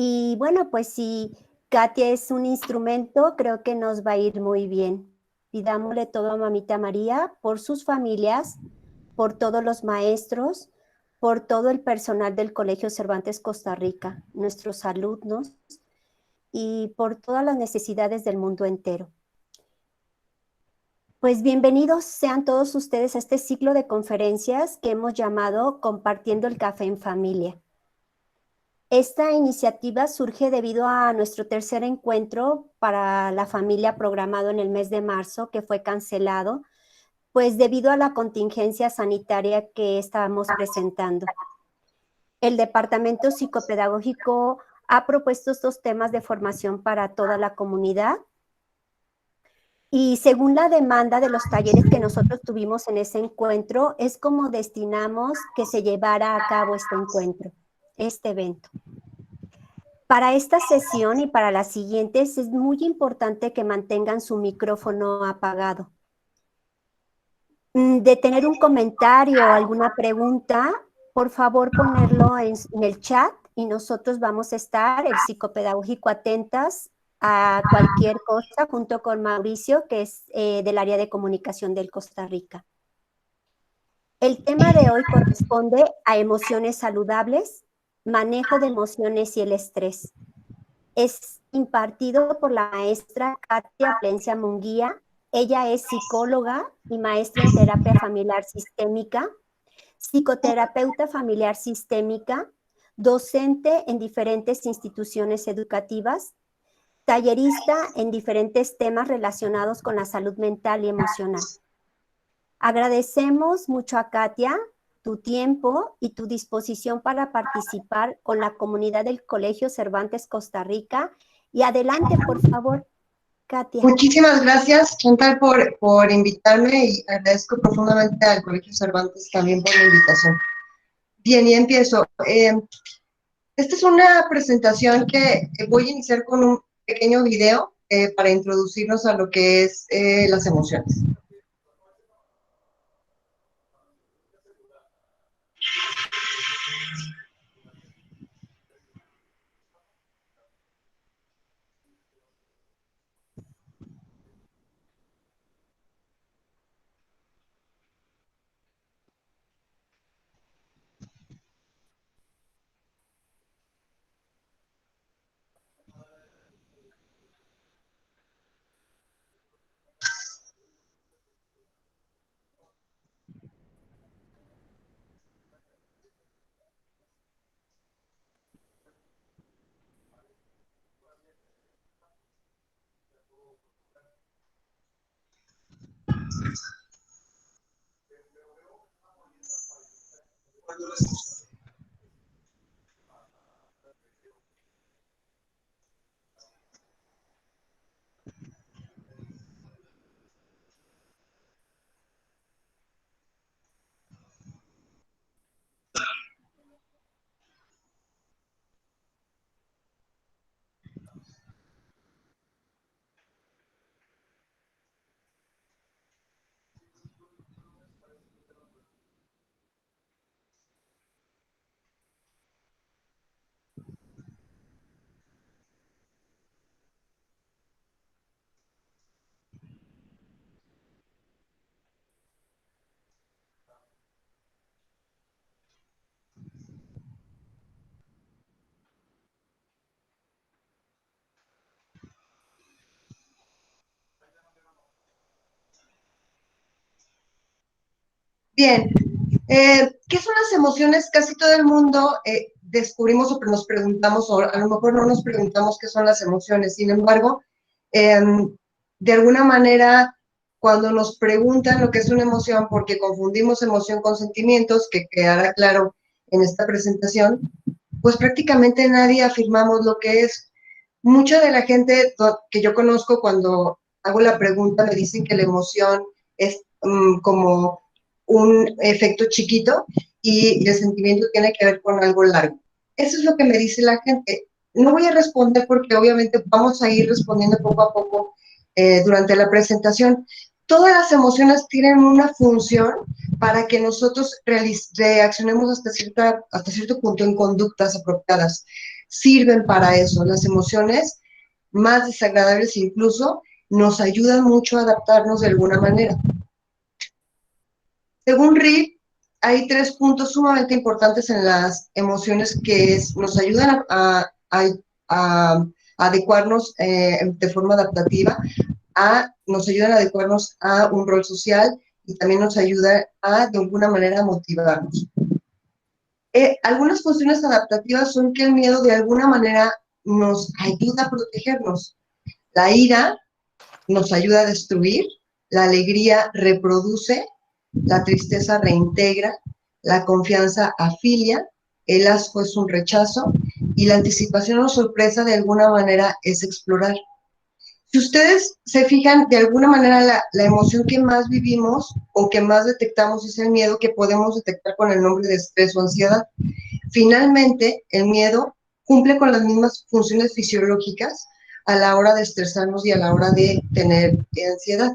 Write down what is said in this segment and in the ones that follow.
Y bueno, pues si Katia es un instrumento, creo que nos va a ir muy bien. Pidámosle todo a Mamita María por sus familias, por todos los maestros, por todo el personal del Colegio Cervantes Costa Rica, nuestros alumnos y por todas las necesidades del mundo entero. Pues bienvenidos sean todos ustedes a este ciclo de conferencias que hemos llamado Compartiendo el Café en Familia. Esta iniciativa surge debido a nuestro tercer encuentro para la familia programado en el mes de marzo, que fue cancelado, pues debido a la contingencia sanitaria que estábamos presentando. El Departamento Psicopedagógico ha propuesto estos temas de formación para toda la comunidad y según la demanda de los talleres que nosotros tuvimos en ese encuentro, es como destinamos que se llevara a cabo este encuentro, este evento. Para esta sesión y para las siguientes es muy importante que mantengan su micrófono apagado. De tener un comentario o alguna pregunta, por favor ponerlo en el chat y nosotros vamos a estar, el psicopedagógico, atentas a cualquier cosa junto con Mauricio, que es del área de comunicación del Costa Rica. El tema de hoy corresponde a emociones saludables, manejo de emociones y el estrés. Es impartido por la maestra Katia Valencia Munguía. Ella es psicóloga y maestra en terapia familiar sistémica, psicoterapeuta familiar sistémica, docente en diferentes instituciones educativas, tallerista en diferentes temas relacionados con la salud mental y emocional. Agradecemos mucho a Katia tu tiempo y tu disposición para participar con la comunidad del Colegio Cervantes Costa Rica. Y adelante, por favor, Katia. Muchísimas gracias, Chantal, por invitarme y agradezco profundamente al Colegio Cervantes también por la invitación. Bien, y empiezo. Esta es una presentación que voy a iniciar con un pequeño video para introducirnos a lo que es las emociones. Bien, ¿qué son las emociones? Casi todo el mundo descubrimos o nos preguntamos, o a lo mejor no nos preguntamos qué son las emociones. Sin embargo, de alguna manera, cuando nos preguntan lo que es una emoción, porque confundimos emoción con sentimientos, que quedará claro en esta presentación, pues prácticamente nadie afirmamos lo que es. Mucha de la gente que yo conozco, cuando hago la pregunta, me dicen que la emoción es como un efecto chiquito y el sentimiento tiene que ver con algo largo. Eso es lo que me dice la gente. No voy a responder porque obviamente vamos a ir respondiendo poco a poco durante la presentación. Todas las emociones tienen una función para que nosotros reaccionemos hasta cierto punto en conductas apropiadas. sirven para eso. Las emociones más desagradables incluso nos ayudan mucho a adaptarnos de alguna manera. Según Reed, hay 3 puntos sumamente importantes en las emociones que nos ayudan a adecuarnos de forma adaptativa, nos ayudan a adecuarnos a un rol social y también nos ayuda de alguna manera, motivarnos. Algunas funciones adaptativas son que el miedo de alguna manera nos ayuda a protegernos. La ira nos ayuda a destruir, la alegría reproduce, la tristeza reintegra, la confianza afilia, el asco es un rechazo y la anticipación o sorpresa de alguna manera es explorar. Si ustedes se fijan, de alguna manera la emoción que más vivimos o que más detectamos es el miedo, que podemos detectar con el nombre de estrés o ansiedad. Finalmente, el miedo cumple con las mismas funciones fisiológicas a la hora de estresarnos y a la hora de tener ansiedad.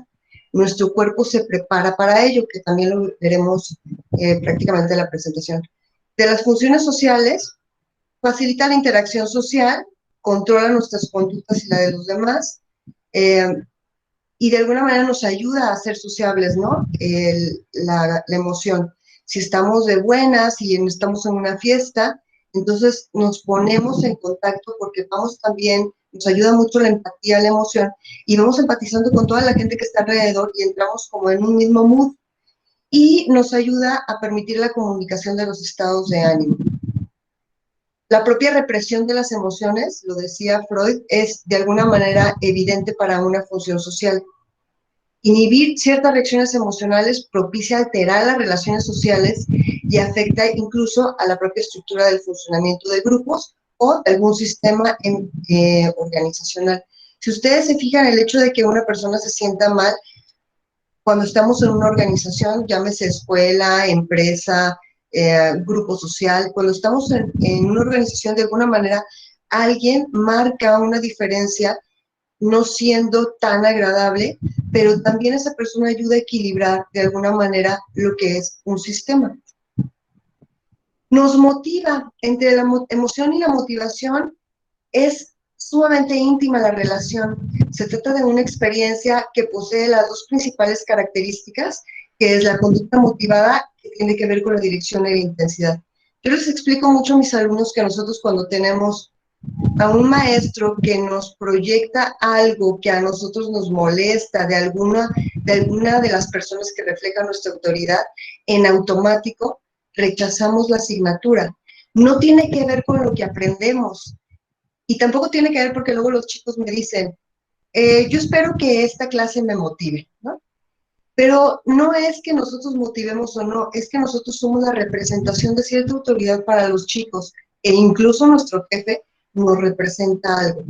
Nuestro cuerpo se prepara para ello, que también lo veremos prácticamente en la presentación. De las funciones sociales, facilita la interacción social, controla nuestras conductas y la de los demás, y de alguna manera nos ayuda a ser sociables, ¿no? La emoción. Si estamos de buenas y estamos en una fiesta, entonces nos ponemos en contacto porque vamos también, nos ayuda mucho la empatía, la emoción, y vamos empatizando con toda la gente que está alrededor y entramos como en un mismo mood, y nos ayuda a permitir la comunicación de los estados de ánimo. La propia represión de las emociones, lo decía Freud, es de alguna manera evidente para una función social. Inhibir ciertas reacciones emocionales propicia alterar las relaciones sociales y afecta incluso a la propia estructura del funcionamiento de grupos o de algún sistema organizacional. Si ustedes se fijan, el hecho de que una persona se sienta mal, cuando estamos en una organización, llámese escuela, empresa, grupo social, cuando estamos en una organización, de alguna manera, alguien marca una diferencia, no siendo tan agradable, pero también esa persona ayuda a equilibrar de alguna manera lo que es un sistema. Nos motiva. Entre la emoción y la motivación es sumamente íntima la relación. Se trata de una experiencia que posee las dos principales características, que es la conducta motivada, que tiene que ver con la dirección y la intensidad. Yo les explico mucho a mis alumnos que nosotros, cuando tenemos a un maestro que nos proyecta algo que a nosotros nos molesta de alguna de las personas que reflejan nuestra autoridad, en automático rechazamos la asignatura. No tiene que ver con lo que aprendemos, y tampoco tiene que ver porque luego los chicos me dicen, yo espero que esta clase me motive, ¿no? Pero no es que nosotros motivemos o no, es que nosotros somos la representación de cierta autoridad para los chicos, e incluso nuestro jefe nos representa algo.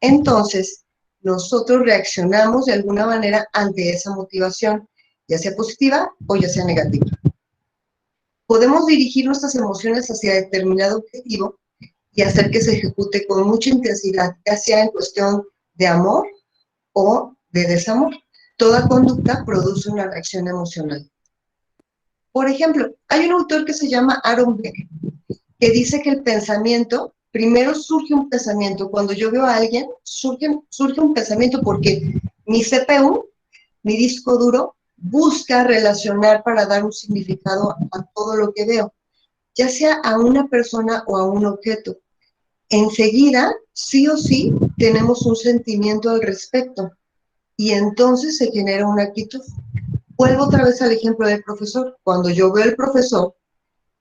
Entonces, nosotros reaccionamos de alguna manera ante esa motivación, ya sea positiva o ya sea negativa. Podemos dirigir nuestras emociones hacia determinado objetivo y hacer que se ejecute con mucha intensidad, ya sea en cuestión de amor o de desamor. Toda conducta produce una reacción emocional. Por ejemplo, hay un autor que se llama Aaron Beck, que dice que el pensamiento, primero surge un pensamiento. Cuando yo veo a alguien, surge un pensamiento porque mi CPU, mi disco duro, busca relacionar para dar un significado a todo lo que veo, ya sea a una persona o a un objeto. Enseguida, sí o sí, tenemos un sentimiento al respecto y entonces se genera una actitud. Vuelvo otra vez al ejemplo del profesor. Cuando yo veo al profesor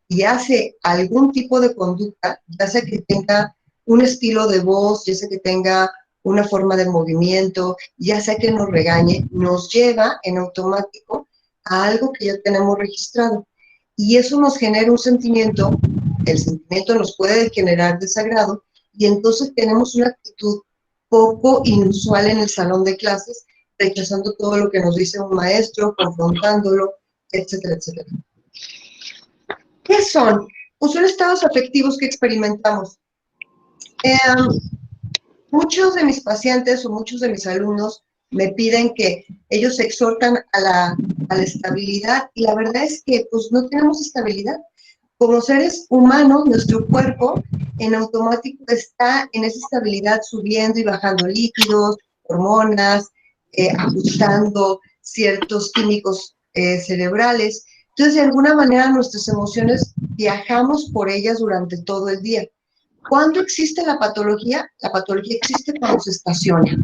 y hace algún tipo de conducta, ya sea que tenga un estilo de voz, ya sea que tenga una forma de movimiento, ya sea que nos regañe, nos lleva en automático a algo que ya tenemos registrado. Y eso nos genera un sentimiento, el sentimiento nos puede generar desagrado, y entonces tenemos una actitud poco inusual en el salón de clases, rechazando todo lo que nos dice un maestro, confrontándolo, etcétera, etcétera. ¿Qué son? Pues son estados afectivos que experimentamos. Muchos de mis pacientes o muchos de mis alumnos me piden que ellos se exhortan a la estabilidad, y la verdad es que pues no tenemos estabilidad. Como seres humanos, nuestro cuerpo en automático está en esa estabilidad subiendo y bajando líquidos, hormonas, ajustando ciertos químicos cerebrales. Entonces, de alguna manera, nuestras emociones viajamos por ellas durante todo el día. ¿Cuándo existe la patología? La patología existe cuando se estaciona.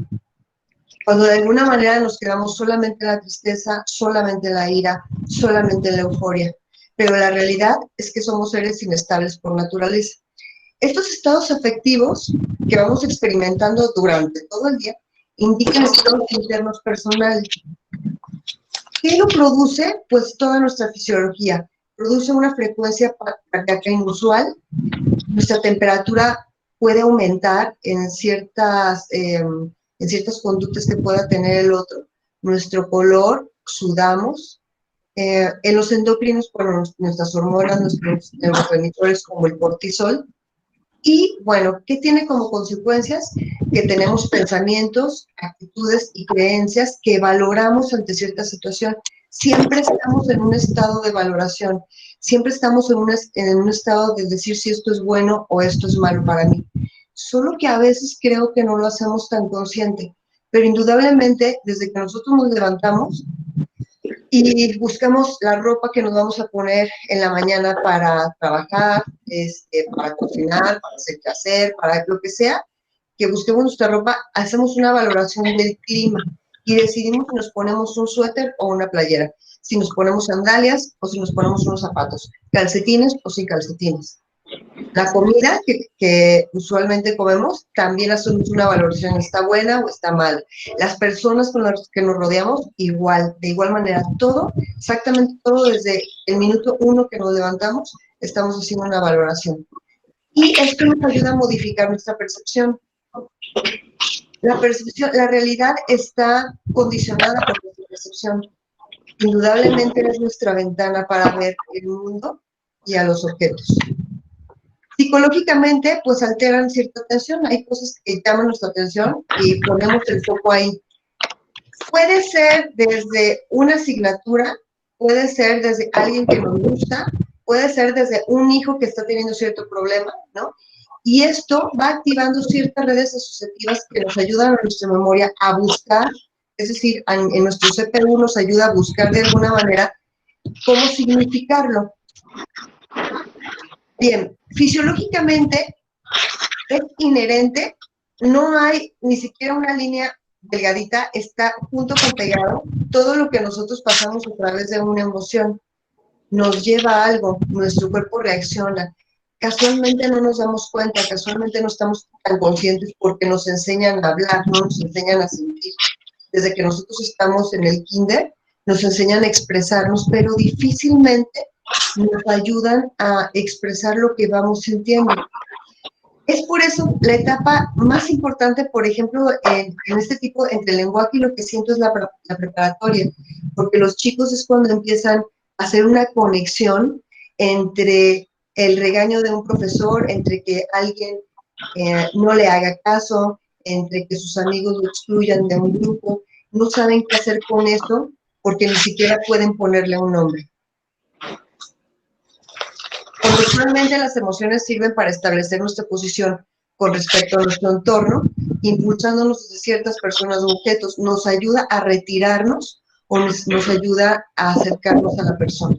Cuando de alguna manera nos quedamos solamente en la tristeza, solamente en la ira, solamente en la euforia. Pero la realidad es que somos seres inestables por naturaleza. Estos estados afectivos que vamos experimentando durante todo el día indican estados internos personales. ¿Qué lo produce? Pues toda nuestra fisiología. Produce una frecuencia cardíaca inusual, nuestra temperatura puede aumentar en ciertas conductas que pueda tener el otro. Nuestro color, sudamos. En los endocrinos, bueno, nuestras hormonas, nuestros neurotransmisores como el cortisol. Y bueno, ¿qué tiene como consecuencias? Que tenemos pensamientos, actitudes y creencias que valoramos ante cierta situación. Siempre estamos en un estado de valoración, siempre estamos en un estado de decir si esto es bueno o esto es malo para mí. Solo que a veces creo que no lo hacemos tan consciente, pero indudablemente desde que nosotros nos levantamos, y buscamos la ropa que nos vamos a poner en la mañana para trabajar, para cocinar, para hacer qué hacer, para lo que sea, que busquemos nuestra ropa, hacemos una valoración del clima y decidimos si nos ponemos un suéter o una playera, si nos ponemos sandalias o si nos ponemos unos zapatos, calcetines o sin calcetines. La comida que usualmente comemos, también hacemos una valoración, ¿está buena o está mal? Las personas con las que nos rodeamos, igual, de igual manera, todo, exactamente todo, desde el minuto uno que nos levantamos, estamos haciendo una valoración. Y esto nos ayuda a modificar nuestra percepción. La percepción, la realidad está condicionada por nuestra percepción. Indudablemente es nuestra ventana para ver el mundo y a los objetos. Psicológicamente, pues alteran cierta atención. Hay cosas que llaman nuestra atención y ponemos el foco ahí. Puede ser desde una asignatura, puede ser desde alguien que nos gusta, puede ser desde un hijo que está teniendo cierto problema, ¿no? Y esto va activando ciertas redes asociativas que nos ayudan a nuestra memoria a buscar, es decir, en nuestro CPU nos ayuda a buscar de alguna manera cómo significarlo. Bien, fisiológicamente es inherente, no hay ni siquiera una línea delgadita, está junto con pegado. Todo lo que nosotros pasamos a través de una emoción nos lleva a algo, nuestro cuerpo reacciona. Casualmente no nos damos cuenta, casualmente no estamos tan conscientes porque nos enseñan a hablar, no nos enseñan a sentir. Desde que nosotros estamos en el kinder, nos enseñan a expresarnos, pero difícilmente nos ayudan a expresar lo que vamos sintiendo. Es por eso la etapa más importante, por ejemplo, en este tipo, entre el lenguaje y lo que siento es la preparatoria, porque los chicos es cuando empiezan a hacer una conexión entre el regaño de un profesor, entre que alguien no le haga caso, entre que sus amigos lo excluyan de un grupo, no saben qué hacer con eso porque ni siquiera pueden ponerle un nombre. Conductualmente, las emociones sirven para establecer nuestra posición con respecto a nuestro entorno, impulsándonos de ciertas personas o objetos, nos ayuda a retirarnos o nos ayuda a acercarnos a la persona.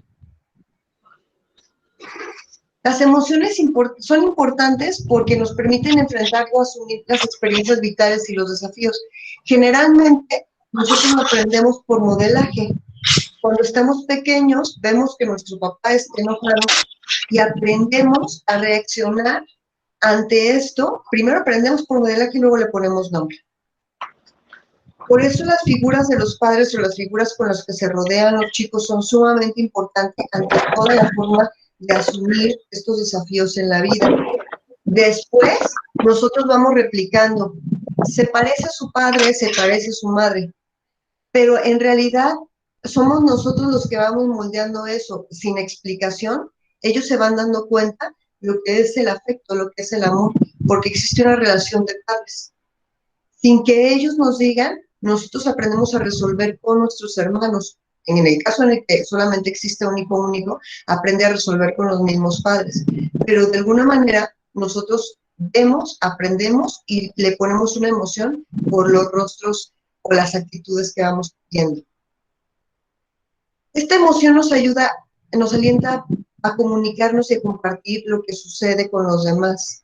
Las emociones son importantes porque nos permiten enfrentar o asumir las experiencias vitales y los desafíos. Generalmente, nosotros lo aprendemos por modelaje. Cuando estamos pequeños, vemos que nuestro papá está enojado y aprendemos a reaccionar ante esto. Primero aprendemos por modelaje y luego le ponemos nombre. Por eso las figuras de los padres o las figuras con las que se rodean los chicos son sumamente importantes ante toda la forma de asumir estos desafíos en la vida. Después, nosotros vamos replicando. Se parece a su padre, se parece a su madre, pero en realidad somos nosotros los que vamos moldeando eso sin explicación. Ellos se van dando cuenta lo que es el afecto, lo que es el amor, porque existe una relación de padres. Sin que ellos nos digan, nosotros aprendemos a resolver con nuestros hermanos en el caso en el que solamente existe un hijo único, aprende a resolver con los mismos padres. Pero de alguna manera nosotros vemos, aprendemos y le ponemos una emoción por los rostros o las actitudes que vamos viendo. Esta emoción nos ayuda, nos alienta a comunicarnos y a compartir lo que sucede con los demás.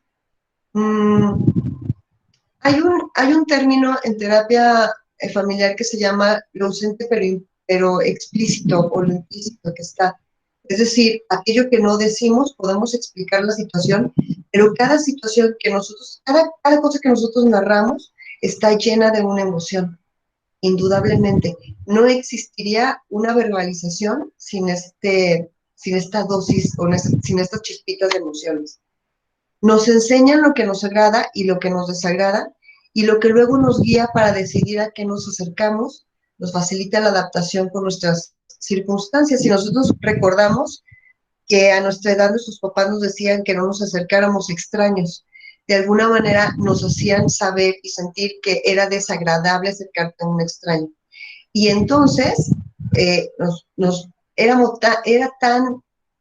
Hay un término en terapia familiar que se llama lo ausente pero explícito o lo implícito que está. Es decir, aquello que no decimos, podemos explicar la situación, pero cada situación que nosotros, cada cosa que nosotros narramos está llena de una emoción, indudablemente. No existiría una verbalización sin esta dosis o sin estas chispitas de emociones. Nos enseñan lo que nos agrada y lo que nos desagrada, y lo que luego nos guía para decidir a qué nos acercamos, nos facilita la adaptación con nuestras circunstancias. Si nosotros recordamos que a nuestra edad nuestros papás nos decían que no nos acercáramos extraños, de alguna manera nos hacían saber y sentir que era desagradable acercarte a un extraño. Y entonces era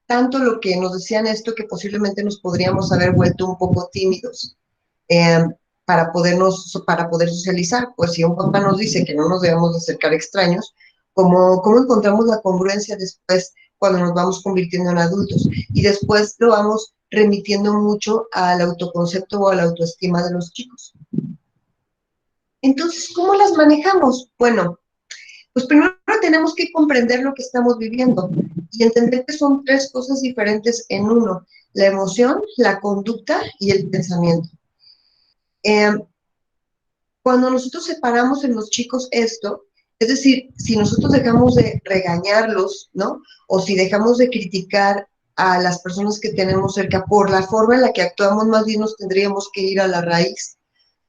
tanto lo que nos decían esto que posiblemente nos podríamos haber vuelto un poco tímidos eh, para poder socializar. Pues si un papá nos dice que no nos debemos de acercar a extraños, ¿cómo encontramos la congruencia después cuando nos vamos convirtiendo en adultos? Y después lo vamos remitiendo mucho al autoconcepto o a la autoestima de los chicos. Entonces, ¿cómo las manejamos? Bueno, pues primero tenemos que comprender lo que estamos viviendo y entender que son tres cosas diferentes en uno: la emoción, la conducta y el pensamiento. Cuando nosotros separamos en los chicos esto, es decir, si nosotros dejamos de regañarlos, ¿no? O si dejamos de criticar a las personas que tenemos cerca por la forma en la que actuamos, más bien nos tendríamos que ir a la raíz.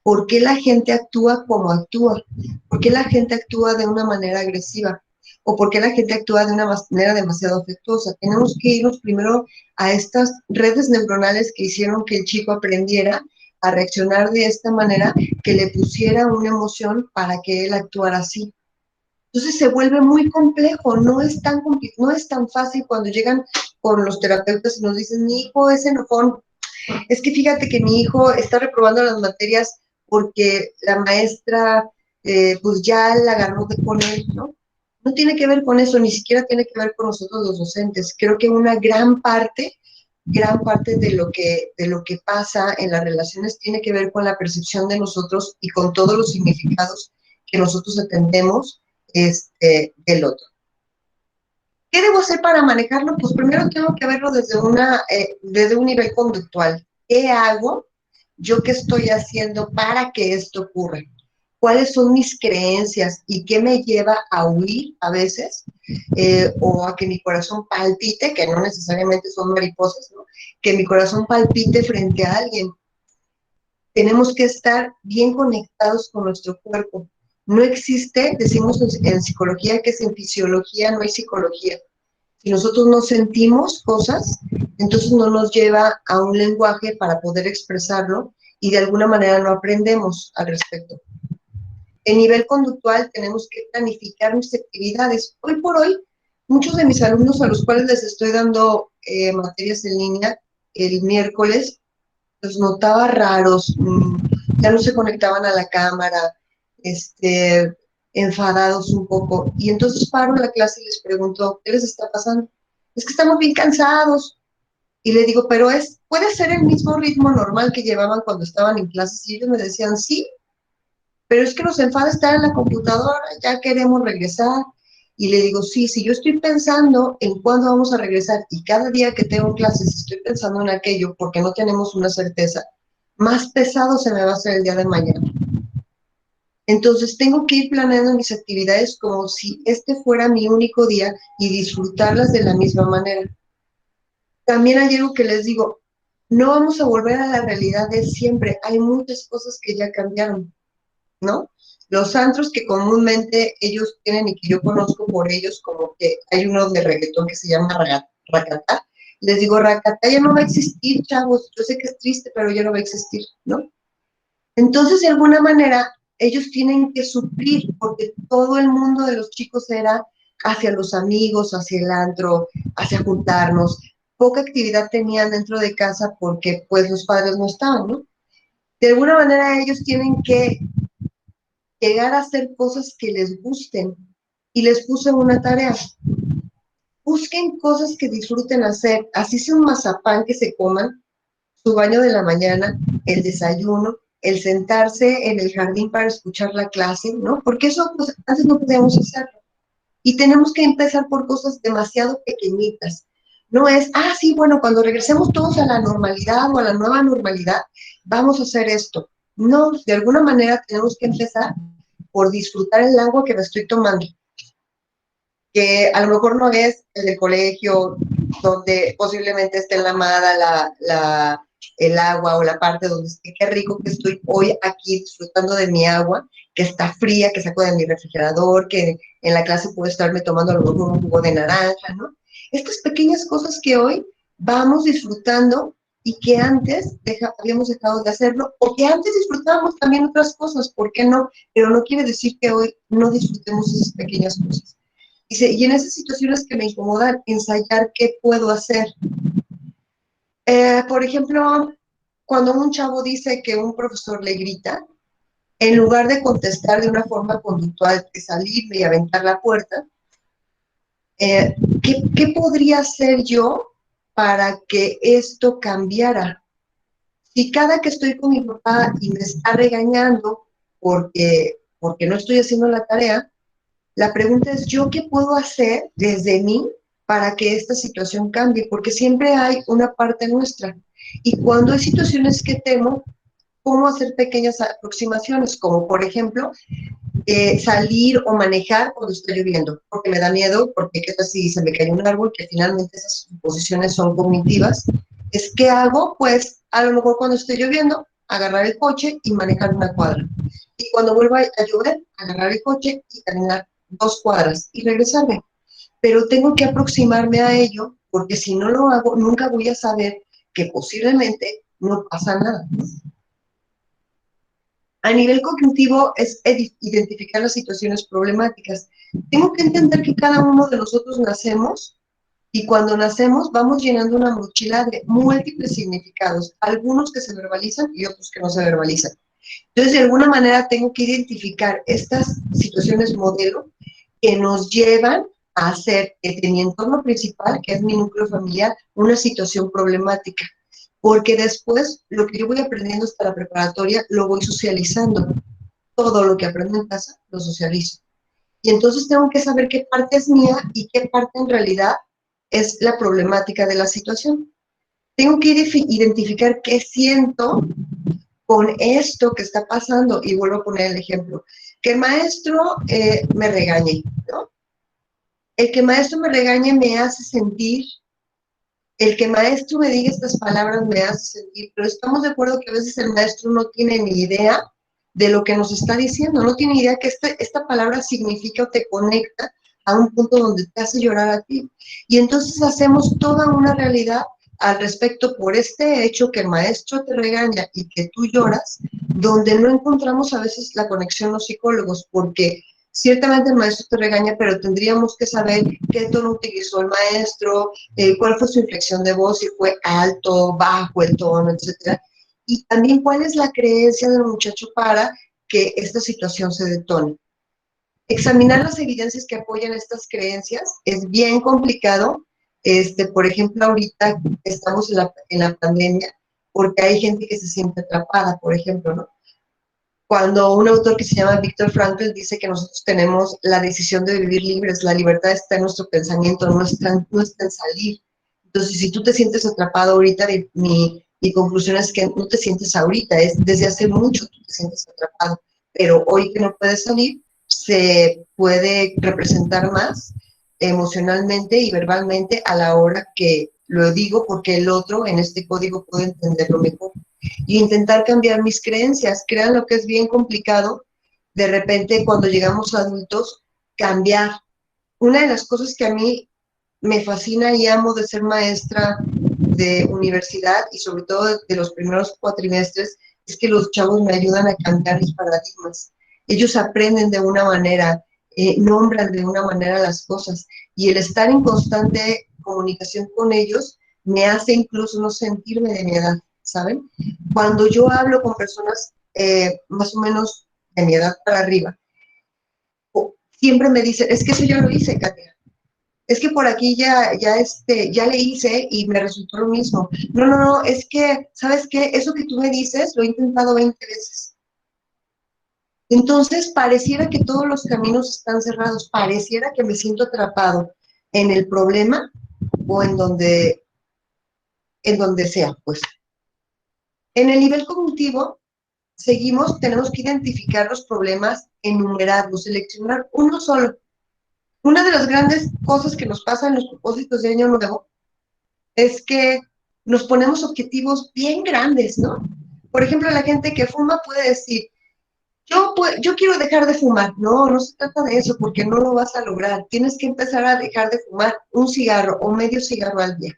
¿Por qué la gente actúa como actúa? ¿Por qué la gente actúa de una manera agresiva? ¿O por qué la gente actúa de una manera demasiado afectuosa? Tenemos que irnos primero a estas redes neuronales que hicieron que el chico aprendiera a reaccionar de esta manera, que le pusiera una emoción para que él actuara así. Entonces se vuelve muy complejo, no es tan fácil cuando llegan con los terapeutas y nos dicen: mi hijo es enojón, es que fíjate que mi hijo está reprobando las materias porque la maestra pues ya la agarró con él, ¿no? No tiene que ver con eso, ni siquiera tiene que ver con nosotros los docentes. Creo que una gran parte de lo que pasa en las relaciones tiene que ver con la percepción de nosotros y con todos los significados que nosotros atendemos del otro. ¿Qué debo hacer para manejarlo? Pues primero tengo que verlo desde un nivel conductual. ¿Qué hago? ¿Yo qué estoy haciendo para que esto ocurra? ¿Cuáles son mis creencias y qué me lleva a huir a veces? O a que mi corazón palpite, que no necesariamente son mariposas, ¿no? Que mi corazón palpite frente a alguien. Tenemos que estar bien conectados con nuestro cuerpo. No existe, decimos en psicología, que sin fisiología no hay psicología. Si nosotros no sentimos cosas, entonces no nos lleva a un lenguaje para poder expresarlo y de alguna manera no aprendemos al respecto. En nivel conductual tenemos que planificar nuestras actividades. Hoy por hoy, muchos de mis alumnos a los cuales les estoy dando materias en línea el miércoles, los notaba raros, ya no se conectaban a la cámara, enfadados un poco. Y entonces paro la clase y les pregunto: ¿qué les está pasando? Es que estamos bien cansados. Y le digo: pero puede ser el mismo ritmo normal que llevaban cuando estaban en clases. Y ellos me decían: sí, pero es que nos enfada estar en la computadora, ya queremos regresar. Y le digo: sí, si yo estoy pensando en cuándo vamos a regresar y cada día que tengo clases estoy pensando en aquello porque no tenemos una certeza, más pesado se me va a hacer el día de mañana. Entonces tengo que ir planeando mis actividades como si este fuera mi único día y disfrutarlas de la misma manera. También hay algo que les digo: no vamos a volver a la realidad de siempre, hay muchas cosas que ya cambiaron, ¿no? Los antros que comúnmente ellos tienen y que yo conozco por ellos, como que hay uno de reggaetón que se llama Racatá. Les digo: Racatá ya no va a existir, chavos. Yo sé que es triste, pero ya no va a existir, ¿no? Entonces, de alguna manera, ellos tienen que suplir, porque todo el mundo de los chicos era hacia los amigos, hacia el antro, hacia juntarnos. Poca actividad tenían dentro de casa porque pues los padres no estaban, ¿no? De alguna manera ellos tienen que llegar a hacer cosas que les gusten y les puse una tarea. Busquen cosas que disfruten hacer, así sea un mazapán que se coman, su baño de la mañana, el desayuno, el sentarse en el jardín para escuchar la clase, ¿no? Porque eso pues, antes no podíamos hacerlo. Y tenemos que empezar por cosas demasiado pequeñitas. No es, sí, bueno, cuando regresemos todos a la normalidad o a la nueva normalidad, vamos a hacer esto. No, de alguna manera tenemos que empezar por disfrutar el agua que me estoy tomando, que a lo mejor no es el del colegio, donde posiblemente esté enlamada el agua o la parte donde esté, qué rico que estoy hoy aquí disfrutando de mi agua, que está fría, que saco de mi refrigerador, que en la clase puedo estarme tomando a lo mejor un jugo de naranja, ¿no? Estas pequeñas cosas que hoy vamos disfrutando y que antes habíamos dejado de hacerlo, o que antes disfrutábamos también otras cosas, ¿por qué no? Pero no quiere decir que hoy no disfrutemos esas pequeñas cosas. Dice, y en esas situaciones que me incomodan, ensayar qué puedo hacer. Por ejemplo, cuando un chavo dice que un profesor le grita, en lugar de contestar de una forma conductual, de salirme y aventar la puerta, ¿qué podría hacer yo para que esto cambiara? Si cada que estoy con mi papá y me está regañando porque no estoy haciendo la tarea, la pregunta es, ¿yo qué puedo hacer desde mí para que esta situación cambie? Porque siempre hay una parte nuestra. Y cuando hay situaciones que temo, ¿cómo hacer pequeñas aproximaciones? Como por ejemplo, salir o manejar cuando está lloviendo, porque me da miedo, porque qué tal si se me cae un árbol, que finalmente esas suposiciones son cognitivas. Es ¿qué hago? Pues a lo mejor cuando esté lloviendo, agarrar el coche y manejar una cuadra. Y cuando vuelva a llover, agarrar el coche y caminar 2 cuadras y regresarme. Pero tengo que aproximarme a ello, porque si no lo hago, nunca voy a saber que posiblemente no pasa nada. A nivel cognitivo es identificar las situaciones problemáticas. Tengo que entender que cada uno de nosotros nacemos y cuando nacemos vamos llenando una mochila de múltiples significados, algunos que se verbalizan y otros que no se verbalizan. Entonces, de alguna manera tengo que identificar estas situaciones modelo que nos llevan a hacer de mi entorno principal, que es mi núcleo familiar, una situación problemática. Porque después lo que yo voy aprendiendo hasta la preparatoria lo voy socializando. Todo lo que aprendo en casa lo socializo. Y entonces tengo que saber qué parte es mía y qué parte en realidad es la problemática de la situación. Tengo que identificar qué siento con esto que está pasando. Y vuelvo a poner el ejemplo. Que el maestro me regañe, ¿no? El que el maestro me regañe me hace sentir, el que el maestro me diga estas palabras me hace sentir, pero estamos de acuerdo que a veces el maestro no tiene ni idea de lo que nos está diciendo, no tiene idea que esta palabra significa o te conecta a un punto donde te hace llorar a ti. Y entonces hacemos toda una realidad al respecto por este hecho que el maestro te regaña y que tú lloras, donde no encontramos a veces la conexión los psicólogos, porque ciertamente el maestro te regaña, pero tendríamos que saber qué tono utilizó el maestro, cuál fue su inflexión de voz, si fue alto, bajo el tono, etcétera. Y también cuál es la creencia del muchacho para que esta situación se detone. Examinar las evidencias que apoyan estas creencias es bien complicado. Por ejemplo, ahorita estamos en la pandemia porque hay gente que se siente atrapada, por ejemplo, ¿no? Cuando un autor que se llama Viktor Frankl dice que nosotros tenemos la decisión de vivir libres, la libertad está en nuestro pensamiento, no está en salir. Entonces, si tú te sientes atrapado ahorita, mi conclusión es que no te sientes ahorita, es desde hace mucho tú te sientes atrapado, pero hoy que no puedes salir, se puede representar más emocionalmente y verbalmente a la hora que lo digo, porque el otro en este código puede entenderlo mejor y intentar cambiar mis creencias. Crean lo que es bien complicado, de repente cuando llegamos a adultos, cambiar. Una de las cosas que a mí me fascina y amo de ser maestra de universidad y sobre todo de los primeros cuatrimestres es que los chavos me ayudan a cambiar mis paradigmas. Ellos aprenden de una manera, nombran de una manera las cosas. Y el estar en constante comunicación con ellos me hace incluso no sentirme de mi edad, ¿saben? Cuando yo hablo con personas más o menos de mi edad para arriba, siempre me dicen, es que eso yo lo hice, Katia. Es que por aquí ya le hice y me resultó lo mismo. No, no, no, es que, ¿sabes qué? Eso que tú me dices lo he intentado 20 veces. Entonces, pareciera que todos los caminos están cerrados, pareciera que me siento atrapado en el problema o en donde sea, pues. En el nivel cognitivo, tenemos que identificar los problemas, enumerarlos, seleccionar uno solo. Una de las grandes cosas que nos pasa en los propósitos de Año Nuevo es que nos ponemos objetivos bien grandes, ¿no? Por ejemplo, la gente que fuma puede decir, yo quiero dejar de fumar. No, no se trata de eso, porque no lo vas a lograr. Tienes que empezar a dejar de fumar un cigarro o medio cigarro al día.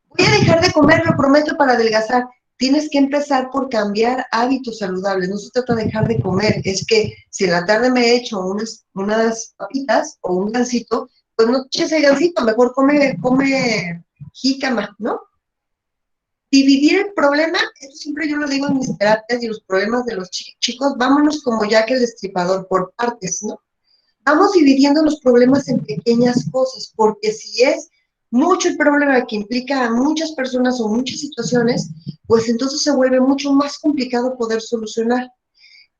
Voy a dejar de comer, lo prometo, para adelgazar. Tienes que empezar por cambiar hábitos saludables. No se trata de dejar de comer. Es que si en la tarde me he hecho unas papitas o un gansito, pues no eches el gansito, mejor come jícama, ¿no? Dividir el problema, esto siempre yo lo digo en mis terapias y los problemas de los chicos, vámonos como Jack el Destripador por partes, ¿no? Vamos dividiendo los problemas en pequeñas cosas, porque si es mucho el problema que implica a muchas personas o muchas situaciones, pues entonces se vuelve mucho más complicado poder solucionar.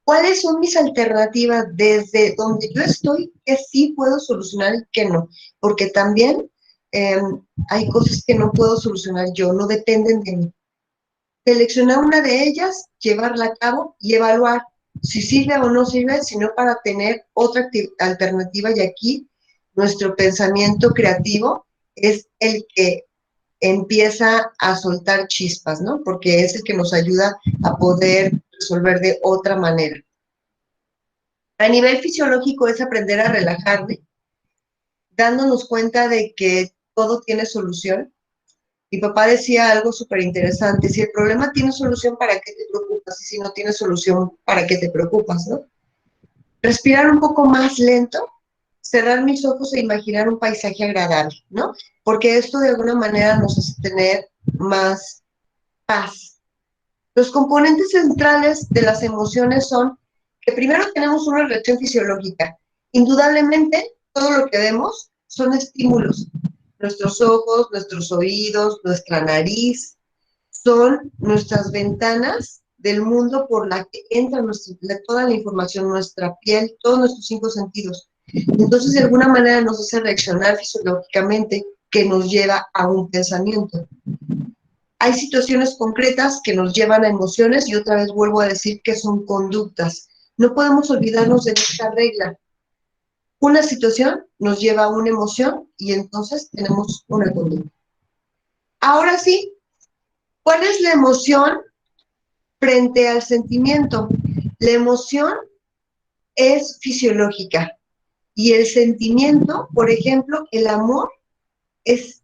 ¿Cuáles son mis alternativas desde donde yo estoy que sí puedo solucionar y que no? Porque también eh, hay cosas que no puedo solucionar yo, no dependen de mí. Seleccionar una de ellas, llevarla a cabo y evaluar si sirve o no sirve, sino para tener otra alternativa. Y aquí nuestro pensamiento creativo es el que empieza a soltar chispas, ¿no? Porque es el que nos ayuda a poder resolver de otra manera. A nivel fisiológico es aprender a relajarme, dándonos cuenta de que todo tiene solución. Mi papá decía algo súper interesante, si el problema tiene solución, ¿para qué te preocupas? Y si no tiene solución, ¿para qué te preocupas, no? Respirar un poco más lento, cerrar mis ojos e imaginar un paisaje agradable, ¿no? Porque esto de alguna manera nos hace tener más paz. Los componentes centrales de las emociones son que primero tenemos una reacción fisiológica. Indudablemente, todo lo que vemos son estímulos. Nuestros ojos, nuestros oídos, nuestra nariz, son nuestras ventanas del mundo por la que entra toda la información, nuestra piel, todos nuestros 5 sentidos. Entonces, de alguna manera nos hace reaccionar fisiológicamente que nos lleva a un pensamiento. Hay situaciones concretas que nos llevan a emociones y otra vez vuelvo a decir que son conductas. No podemos olvidarnos de esta regla. Una situación nos lleva a una emoción y entonces tenemos una conducta. Ahora sí, ¿cuál es la emoción frente al sentimiento? La emoción es fisiológica y el sentimiento, por ejemplo, el amor es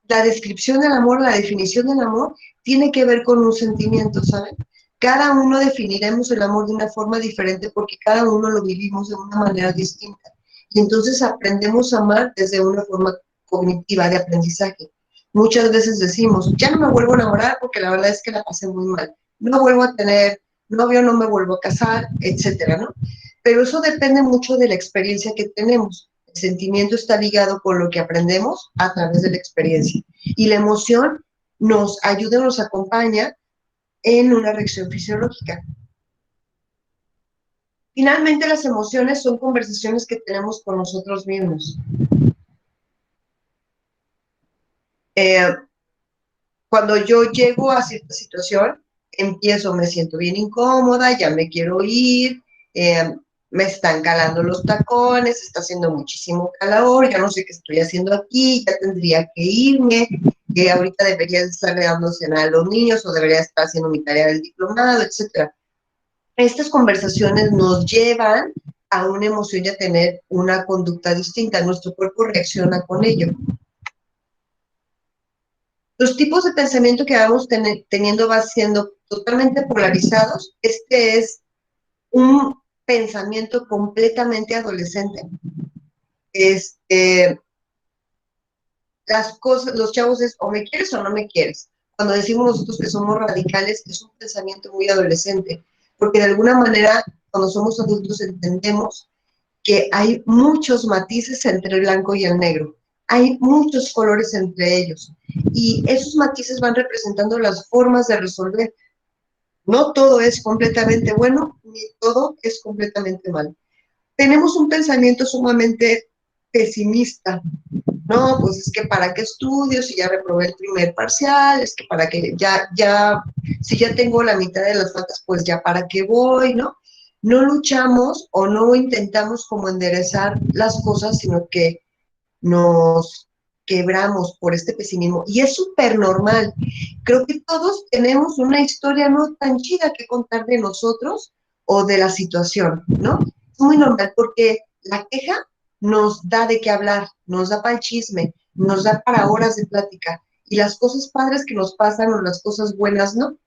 la descripción del amor, la definición del amor, tiene que ver con un sentimiento, ¿saben? Cada uno definiremos el amor de una forma diferente porque cada uno lo vivimos de una manera distinta. Y entonces aprendemos a amar desde una forma cognitiva de aprendizaje. Muchas veces decimos, ya no me vuelvo a enamorar porque la verdad es que la pasé muy mal. No vuelvo a tener novio, no me vuelvo a casar, etcétera, ¿no? Pero eso depende mucho de la experiencia que tenemos. El sentimiento está ligado con lo que aprendemos a través de la experiencia. Y la emoción nos ayuda, nos acompaña en una reacción fisiológica. Finalmente, las emociones son conversaciones que tenemos con nosotros mismos. Eh, Cuando yo llego a cierta situación, me siento bien incómoda, ya me quiero ir, me están calando los tacones, está haciendo muchísimo calor, ya no sé qué estoy haciendo aquí, ya tendría que irme, que ahorita debería estar dando cena a los niños o debería estar haciendo mi tarea del diplomado, etcétera. Estas conversaciones nos llevan a una emoción y a tener una conducta distinta. Nuestro cuerpo reacciona con ello. Los tipos de pensamiento que vamos teniendo van siendo totalmente polarizados. Este es un pensamiento completamente adolescente. Este, las cosas, los chavos es o me quieres o no me quieres. Cuando decimos nosotros que somos radicales, es un pensamiento muy adolescente, porque de alguna manera, cuando somos adultos, entendemos que hay muchos matices entre el blanco y el negro. Hay muchos colores entre ellos. Y esos matices van representando las formas de resolver. No todo es completamente bueno, ni todo es completamente malo. Tenemos un pensamiento sumamente pesimista. No, pues es que para qué estudio si ya reprobé el primer parcial, es que para qué si ya tengo la mitad de las faltas, pues ya para qué voy, ¿no? No luchamos o no intentamos como enderezar las cosas, sino que nos quebramos por este pesimismo. Y es súper normal. Creo que todos tenemos una historia no tan chida que contar de nosotros o de la situación, ¿no? Es muy normal porque la queja nos da de qué hablar, nos da para el chisme, nos da para horas de plática. Y las cosas padres que nos pasan o las cosas buenas, ¿no?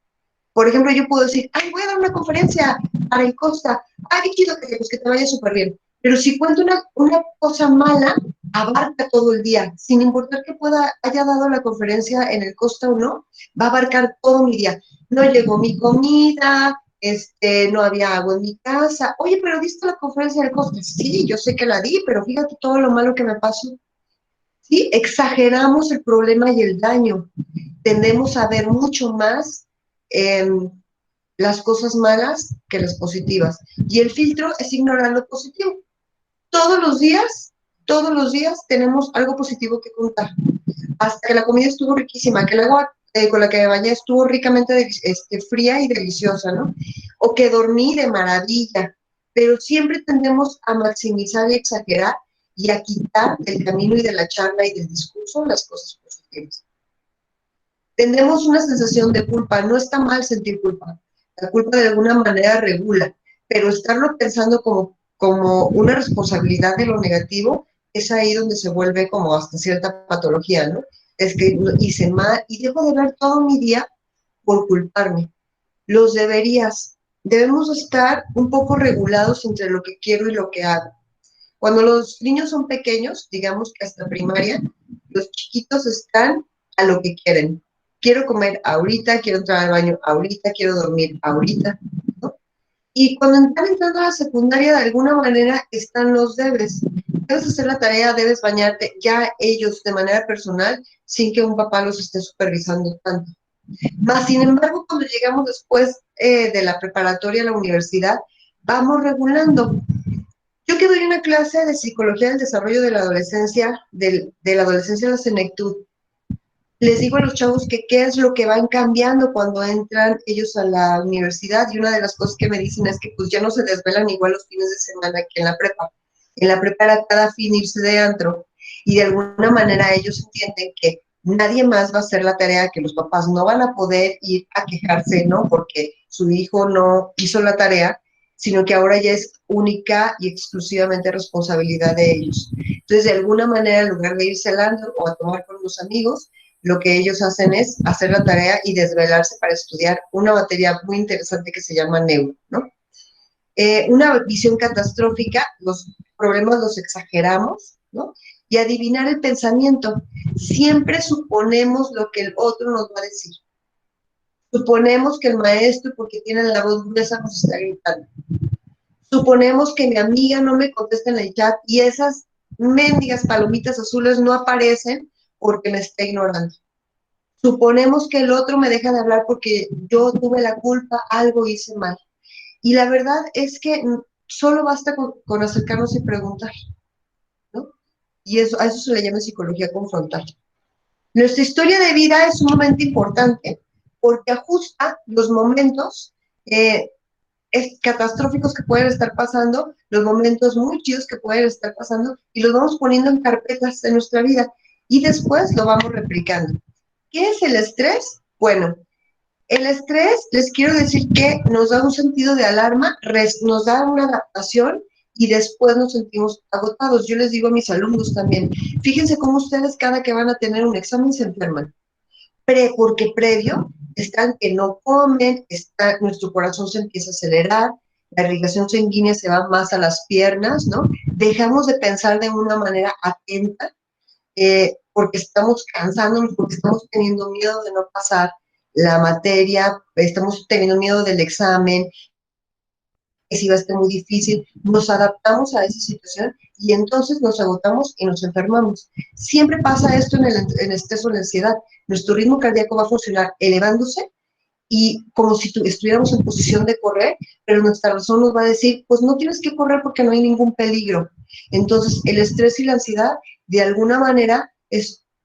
Por ejemplo, yo puedo decir, ay, voy a dar una conferencia para el Costa. Ay, qué chido pues, que te vaya súper bien. Pero si cuento una cosa mala, abarca todo el día. Sin importar que haya dado la conferencia en el Costa o no, va a abarcar todo mi día. No llegó mi comida, no había agua en mi casa. Oye, pero ¿diste la conferencia del Costa? Sí, yo sé que la di, pero fíjate todo lo malo que me pasó. Sí, exageramos el problema y el daño. Tendemos a ver mucho más eh, las cosas malas que las positivas. Y el filtro es ignorar lo positivo. Todos los días tenemos algo positivo que contar. Hasta que la comida estuvo riquísima, que el agua con la que me bañé estuvo ricamente fría y deliciosa, ¿no? O que dormí de maravilla. Pero siempre tendemos a maximizar y exagerar y a quitar del camino y de la charla y del discurso las cosas positivas. Tendremos una sensación de culpa. No está mal sentir culpa. La culpa de alguna manera regula, pero estarlo pensando como una responsabilidad de lo negativo es ahí donde se vuelve como hasta cierta patología, ¿no? Es que hice mal y dejo de ver todo mi día por culparme. Los deberías. Debemos estar un poco regulados entre lo que quiero y lo que hago. Cuando los niños son pequeños, digamos que hasta primaria, los chiquitos están a lo que quieren. Quiero comer ahorita, quiero entrar al baño ahorita, quiero dormir ahorita, ¿no? Y cuando están entrando a la secundaria, de alguna manera están los debes. Debes hacer la tarea, debes bañarte, ya ellos de manera personal, sin que un papá los esté supervisando tanto. Más sin embargo, cuando llegamos después de la preparatoria a la universidad, vamos regulando. Yo que doy una clase de psicología del desarrollo de la adolescencia, de la adolescencia a la senectud, les digo a los chavos que qué es lo que van cambiando cuando entran ellos a la universidad y una de las cosas que me dicen es que pues ya no se desvelan igual los fines de semana que en la prepa. En la prepa era cada fin irse de antro y de alguna manera ellos entienden que nadie más va a hacer la tarea, que los papás no van a poder ir a quejarse, ¿no? Porque su hijo no hizo la tarea, sino que ahora ya es única y exclusivamente responsabilidad de ellos. Entonces, de alguna manera, en lugar de irse al antro o a tomar con los amigos, lo que ellos hacen es hacer la tarea y desvelarse para estudiar una materia muy interesante que se llama neuro, ¿no? Una visión catastrófica, los problemas los exageramos, ¿no? Y adivinar el pensamiento. Siempre suponemos lo que el otro nos va a decir. Suponemos que el maestro, porque tiene la voz gruesa, nos está gritando. Suponemos que mi amiga no me contesta en el chat y esas mendigas palomitas azules no aparecen porque me está ignorando. Suponemos que el otro me deja de hablar porque yo tuve la culpa, algo hice mal. Y la verdad es que solo basta con acercarnos y preguntar, ¿no? Y a eso se le llama psicología confrontal. Nuestra historia de vida es sumamente importante porque ajusta los momentos catastróficos que pueden estar pasando, los momentos muy chidos que pueden estar pasando, y los vamos poniendo en carpetas de nuestra vida y después lo vamos replicando. ¿Qué es el estrés? Bueno, el estrés, les quiero decir que nos da un sentido de alarma, nos da una adaptación y después nos sentimos agotados. Yo les digo a mis alumnos también, fíjense cómo ustedes cada que van a tener un examen se enferman, porque previo están que no comen, nuestro corazón se empieza a acelerar, la irrigación sanguínea se va más a las piernas, ¿no? Dejamos de pensar de una manera atenta porque estamos cansándonos, porque estamos teniendo miedo de no pasar la materia, estamos teniendo miedo del examen, que si va a estar muy difícil, nos adaptamos a esa situación y entonces nos agotamos y nos enfermamos. Siempre pasa esto en el estrés o la ansiedad. Nuestro ritmo cardíaco va a funcionar elevándose y como si estuviéramos en posición de correr, pero nuestra razón nos va a decir, pues no tienes que correr porque no hay ningún peligro. Entonces, el estrés y la ansiedad, de alguna manera,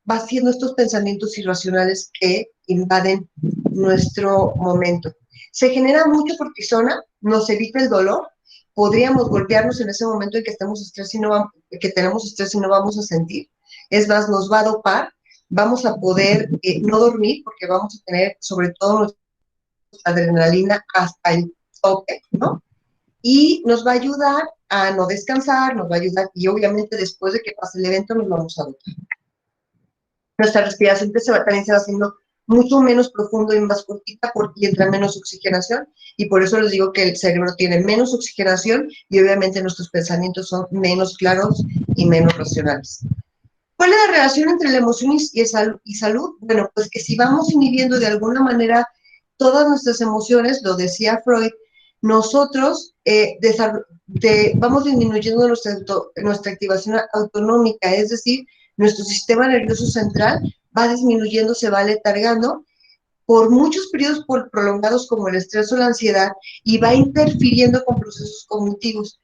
va haciendo estos pensamientos irracionales que invaden nuestro momento. Se genera mucho cortisona, nos evita el dolor, podríamos golpearnos en ese momento en que estamos estrés y no vamos, que tenemos estrés y no vamos a sentir. Es más, nos va a dopar, vamos a poder no dormir porque vamos a tener sobre todo adrenalina hasta el tope, ¿no? Y nos va a ayudar a no descansar, nos va a ayudar, y obviamente después de que pase el evento nos vamos a dotar. Nuestra respiración también se va haciendo mucho menos profundo y más cortita porque entra menos oxigenación, y por eso les digo que el cerebro tiene menos oxigenación y obviamente nuestros pensamientos son menos claros y menos racionales. ¿Cuál es la relación entre la emoción y salud? Bueno, pues que si vamos inhibiendo de alguna manera todas nuestras emociones, lo decía Freud, nosotros vamos disminuyendo nuestra activación autonómica, es decir, nuestro sistema nervioso central va disminuyendo, se va letargando por muchos periodos prolongados como el estrés o la ansiedad y va interfiriendo con procesos cognitivos.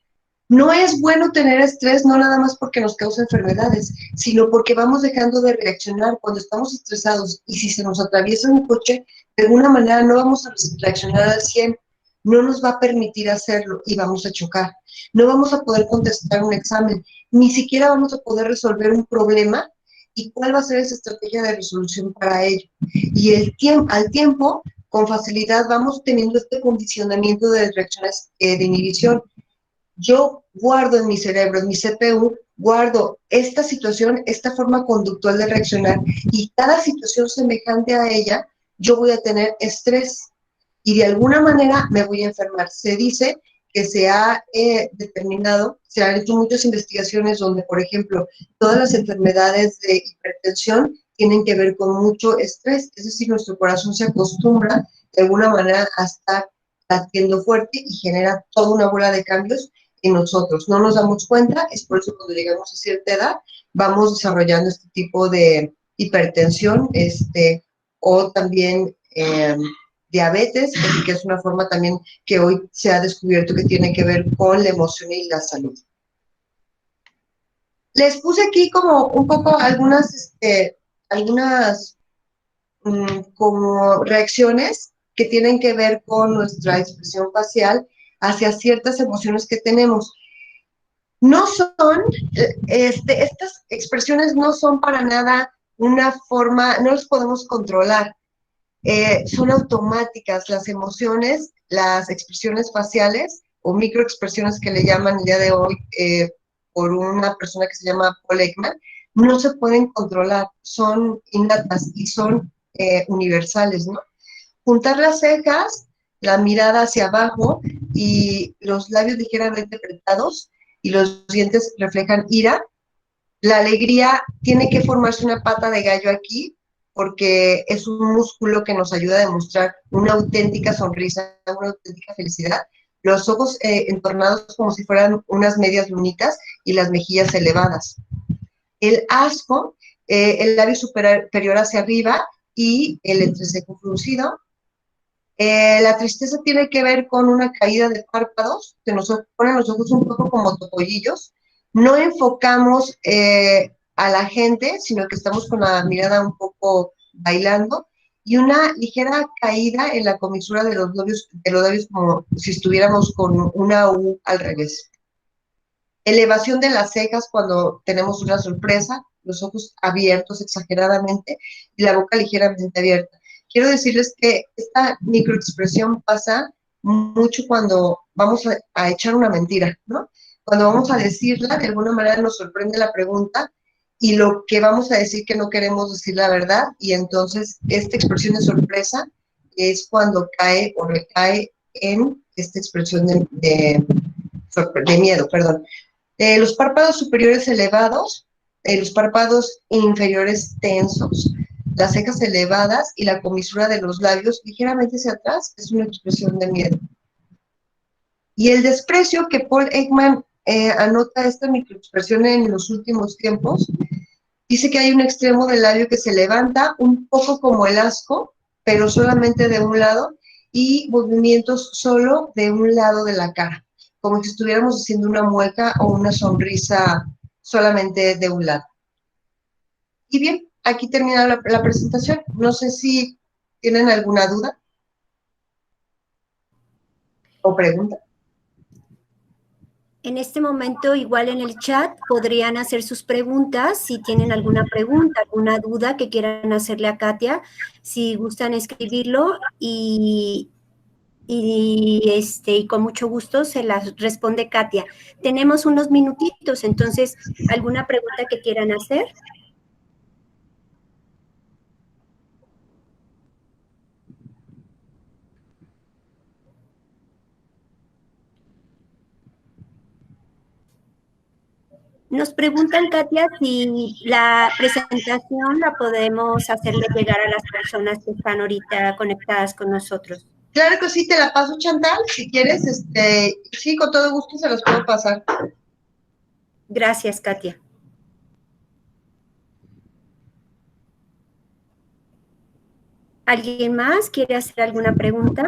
No es bueno tener estrés, no nada más porque nos causa enfermedades, sino porque vamos dejando de reaccionar cuando estamos estresados y si se nos atraviesa un coche, de alguna manera no vamos a reaccionar al 100, no nos va a permitir hacerlo y vamos a chocar. No vamos a poder contestar un examen, ni siquiera vamos a poder resolver un problema y cuál va a ser esa estrategia de resolución para ello. Y al tiempo, con facilidad, vamos teniendo este condicionamiento de reacciones de inhibición. Yo guardo en mi cerebro, en mi CPU, guardo esta situación, esta forma conductual de reaccionar y cada situación semejante a ella, yo voy a tener estrés y de alguna manera me voy a enfermar. Se dice que se ha determinado, se han hecho muchas investigaciones donde, por ejemplo, todas las enfermedades de hipertensión tienen que ver con mucho estrés, es decir, nuestro corazón se acostumbra de alguna manera a estar latiendo fuerte y genera toda una bola de cambios en nosotros. No nos damos cuenta, es por eso cuando llegamos a cierta edad vamos desarrollando este tipo de hipertensión, o también diabetes, que es una forma también que hoy se ha descubierto que tiene que ver con la emoción y la salud. Les puse aquí como un poco algunas como reacciones que tienen que ver con nuestra expresión facial hacia ciertas emociones que tenemos. No son, estas expresiones no son para nada una forma, no las podemos controlar. Son automáticas las emociones, las expresiones faciales o microexpresiones que le llaman el día de hoy por una persona que se llama Paul Ekman, no se pueden controlar, son innatas y son universales, ¿no? Juntar las cejas, la mirada hacia abajo y los labios ligeramente apretados y los dientes reflejan ira. La alegría tiene que formarse una pata de gallo aquí porque es un músculo que nos ayuda a demostrar una auténtica sonrisa, una auténtica felicidad. Los ojos entornados como si fueran unas medias lunitas y las mejillas elevadas. El asco, el labio superior hacia arriba y el entrecejo fruncido. La tristeza tiene que ver con una caída de párpados, que nos ponen los ojos un poco como topollillos. No enfocamos a la gente, sino que estamos con la mirada un poco bailando y una ligera caída en la comisura de los labios como si estuviéramos con una U al revés. Elevación de las cejas cuando tenemos una sorpresa, los ojos abiertos exageradamente y la boca ligeramente abierta. Quiero decirles que esta microexpresión pasa mucho cuando vamos a echar una mentira, ¿no? Cuando vamos a decirla, de alguna manera nos sorprende la pregunta y lo que vamos a decir que no queremos decir la verdad y entonces esta expresión de sorpresa es cuando cae o recae en esta expresión de miedo, perdón. Los párpados superiores elevados, los párpados inferiores tensos, las cejas elevadas y la comisura de los labios ligeramente hacia atrás es una expresión de miedo. Y el desprecio que Paul Ekman anota esta microexpresión en los últimos tiempos, dice que hay un extremo del labio que se levanta un poco como el asco, pero solamente de un lado, y movimientos solo de un lado de la cara, como si estuviéramos haciendo una mueca o una sonrisa solamente de un lado. Y bien, aquí termina la presentación. No sé si tienen alguna duda o pregunta. En este momento, igual en el chat, podrían hacer sus preguntas. Si tienen alguna pregunta, alguna duda que quieran hacerle a Katia, si gustan escribirlo y con mucho gusto se las responde Katia. Tenemos unos minutitos, entonces, ¿alguna pregunta que quieran hacer? Nos preguntan, Katia, si la presentación la podemos hacerle llegar a las personas que están ahorita conectadas con nosotros. Claro que sí, te la paso, Chantal, si quieres, sí, con todo gusto se los puedo pasar. Gracias, Katia. ¿Alguien más quiere hacer alguna pregunta?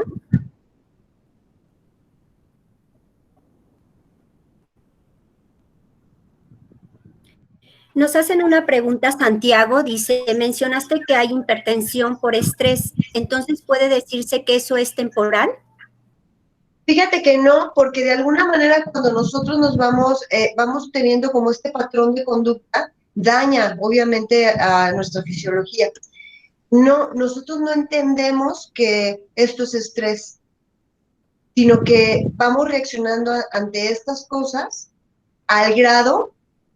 Nos hacen una pregunta, Santiago, dice, mencionaste que hay hipertensión por estrés, entonces ¿puede decirse que eso es temporal? Fíjate que no, porque de alguna manera cuando nosotros nos vamos teniendo como este patrón de conducta, daña obviamente a nuestra fisiología. No, nosotros no entendemos que esto es estrés, sino que vamos reaccionando ante estas cosas al grado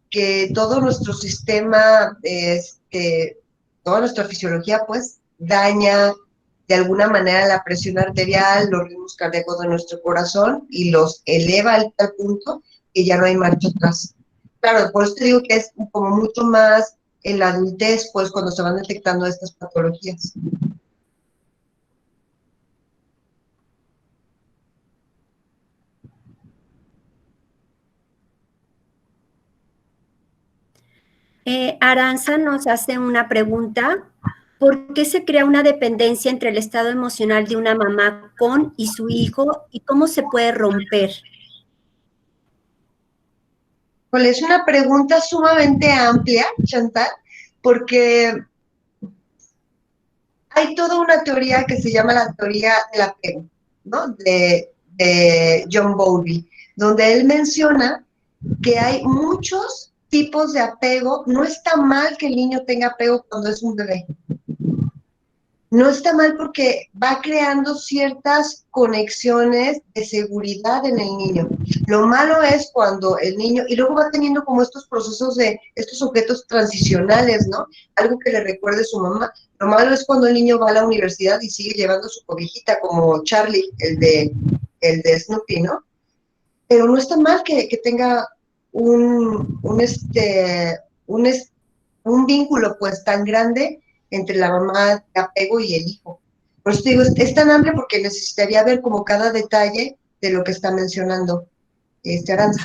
que todo nuestro sistema, toda nuestra fisiología, pues, daña de alguna manera la presión arterial, los ritmos cardíacos de nuestro corazón y los eleva al tal punto que ya no hay marcha atrás. Claro, por eso te digo que es como mucho más en la adultez, pues, cuando se van detectando estas patologías. Aranza nos hace una pregunta. ¿Por qué se crea una dependencia entre el estado emocional de una mamá con y su hijo y cómo se puede romper? Pues es una pregunta sumamente amplia, Chantal, porque hay toda una teoría que se llama la teoría del apego, ¿no? De John Bowlby, donde él menciona que hay muchos tipos de apego. No está mal que el niño tenga apego cuando es un bebé. No está mal porque va creando ciertas conexiones de seguridad en el niño. Lo malo es cuando el niño, y luego va teniendo como estos procesos de estos objetos transicionales, ¿no? Algo que le recuerde a su mamá. Lo malo es cuando el niño va a la universidad y sigue llevando su cobijita, como Charlie, el de Snoopy, ¿no? Pero no está mal que tenga un vínculo pues tan grande entre la mamá de apego y el hijo. Por eso te digo, es tan amplio porque necesitaría ver como cada detalle de lo que está mencionando Aranza.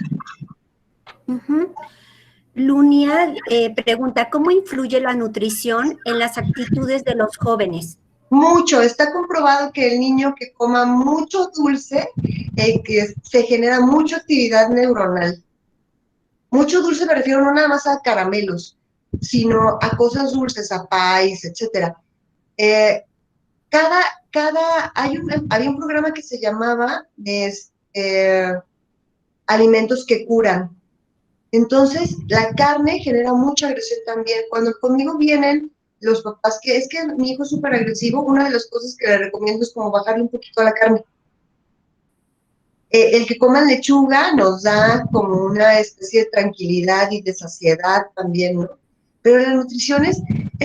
Lunia pregunta, ¿cómo influye la nutrición en las actitudes de los jóvenes? Mucho, está comprobado que el niño que coma mucho dulce, que se genera mucha actividad neuronal. Mucho dulce me refiero no nada más a caramelos, sino a cosas dulces, a pies, etcétera. Había un programa que se llamaba Alimentos que Curan. Entonces, la carne genera mucha agresión también. Cuando conmigo vienen los papás, que es que mi hijo es súper agresivo, una de las cosas que le recomiendo es como bajarle un poquito a la carne. El que coman lechuga nos da como una especie de tranquilidad y de saciedad también, ¿no? Pero la nutrición es